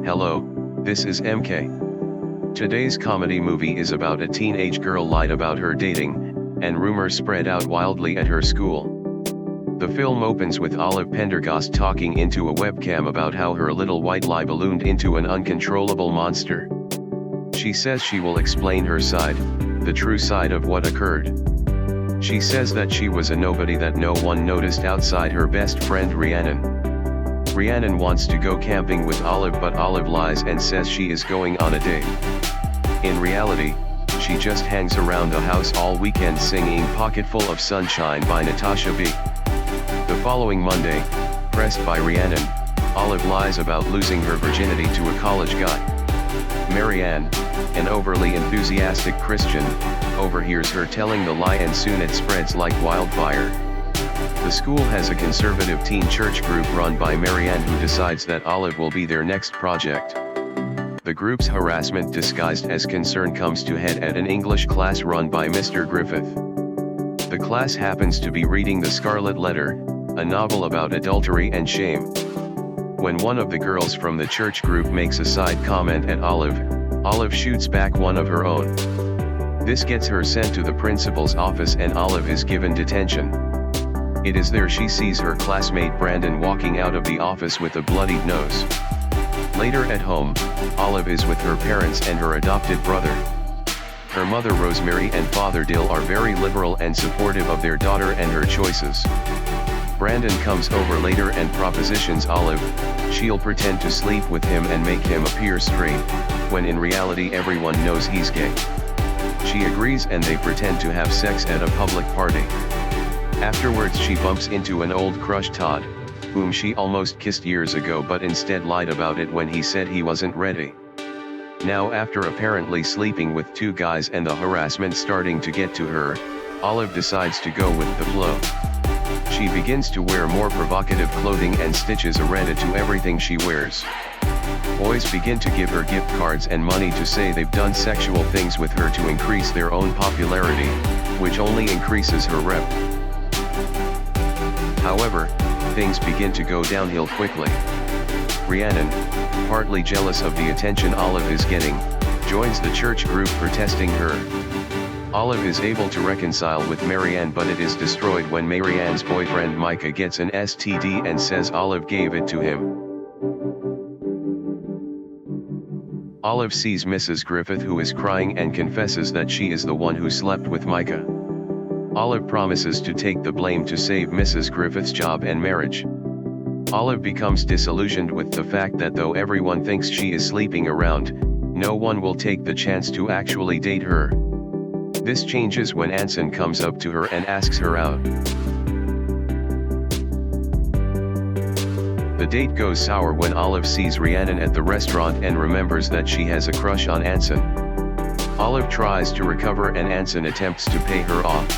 Hello, this is MK. Today's comedy movie is about a teenage girl lied about her dating, and rumors spread out wildly at her school. The film opens with Olive Pendergast talking into a webcam about how her little white lie ballooned into an uncontrollable monster. She says she will explain her side, the true side of what occurred. She says that she was a nobody that no one noticed outside her best friend Rhiannon. Rhiannon wants to go camping with Olive, but Olive lies and says she is going on a date. In reality, she just hangs around the house all weekend singing Pocketful of Sunshine by Natasha B. The following Monday, pressed by Rhiannon, Olive lies about losing her virginity to a college guy. Marianne, an overly enthusiastic Christian, overhears her telling the lie, and soon it spreads like wildfire. The school has a conservative teen church group run by Marianne, who decides that Olive will be their next project. The group's harassment disguised as concern comes to head at an English class run by Mr. Griffith. The class happens to be reading The Scarlet Letter, a novel about adultery and shame. When one of the girls from the church group makes a side comment at Olive, Olive shoots back one of her own. This gets her sent to the principal's office, and Olive is given detention. It is there she sees her classmate Brandon walking out of the office with a bloodied nose. Later at home, Olive is with her parents and her adopted brother. Her mother Rosemary and father Dill are very liberal and supportive of their daughter and her choices. Brandon comes over later and propositions Olive. She'll pretend to sleep with him and make him appear straight, when in reality everyone knows he's gay. She agrees and they pretend to have sex at a public party. Afterwards she bumps into an old crush, Todd, whom she almost kissed years ago but instead lied about it when he said he wasn't ready. Now, after apparently sleeping with two guys and the harassment starting to get to her, Olive decides to go with the flow. She begins to wear more provocative clothing and stitches a Reddit to everything she wears. Boys begin to give her gift cards and money to say they've done sexual things with her to increase their own popularity, which only increases her rep. However, things begin to go downhill quickly. Rhiannon, partly jealous of the attention Olive is getting, joins the church group protesting her. Olive is able to reconcile with Marianne, but it is destroyed when Marianne's boyfriend Micah gets an STD and says Olive gave it to him. Olive sees Mrs. Griffith, who is crying, and confesses that she is the one who slept with Micah. Olive promises to take the blame to save Mrs. Griffith's job and marriage. Olive becomes disillusioned with the fact that though everyone thinks she is sleeping around, no one will take the chance to actually date her. This changes when Anson comes up to her and asks her out. The date goes sour when Olive sees Rhiannon at the restaurant and remembers that she has a crush on Anson. Olive tries to recover and Anson attempts to pay her off,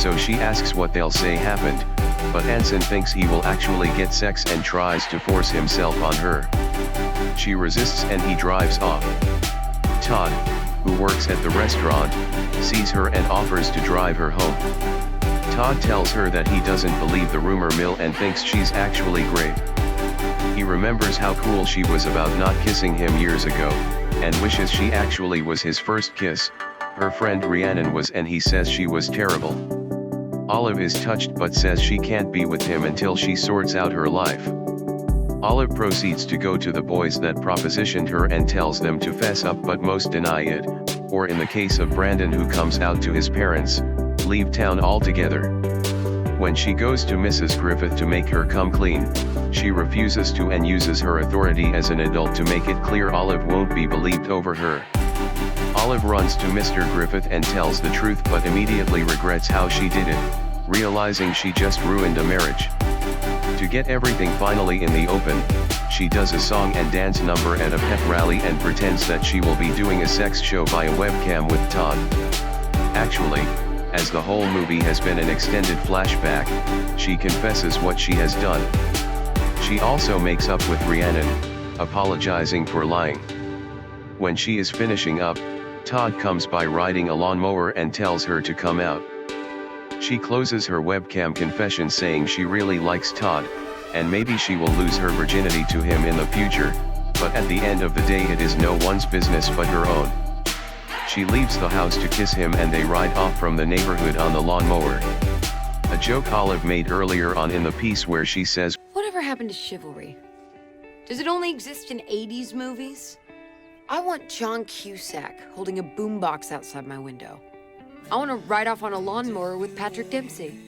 so she asks what they'll say happened, but Anson thinks he will actually get sex and tries to force himself on her. She resists and he drives off. Todd, who works at the restaurant, sees her and offers to drive her home. Todd tells her that he doesn't believe the rumor mill and thinks she's actually great. He remembers how cool she was about not kissing him years ago, and wishes she actually was his first kiss. Her friend Rhiannon was, and he says she was terrible. Olive is touched but says she can't be with him until she sorts out her life. Olive proceeds to go to the boys that propositioned her and tells them to fess up, but most deny it, or in the case of Brandon, who comes out to his parents, leave town altogether. When she goes to Mrs. Griffith to make her come clean, she refuses to and uses her authority as an adult to make it clear Olive won't be believed over her. Olive runs to Mr. Griffith and tells the truth, but immediately regrets how she did it, realizing she just ruined a marriage. To get everything finally in the open, she does a song and dance number at a pep rally and pretends that she will be doing a sex show via webcam with Todd. Actually, as the whole movie has been an extended flashback, she confesses what she has done. She also makes up with Rhiannon, apologizing for lying. When she is finishing up, Todd comes by riding a lawnmower and tells her to come out. She closes her webcam confession saying she really likes Todd, and maybe she will lose her virginity to him in the future, but at the end of the day it is no one's business but her own. She leaves the house to kiss him and they ride off from the neighborhood on the lawnmower. A joke Olive made earlier on in the piece where she says, "Whatever happened to chivalry? Does it only exist in 80s movies? I want John Cusack holding a boombox outside my window. I want to ride off on a lawnmower with Patrick Dempsey."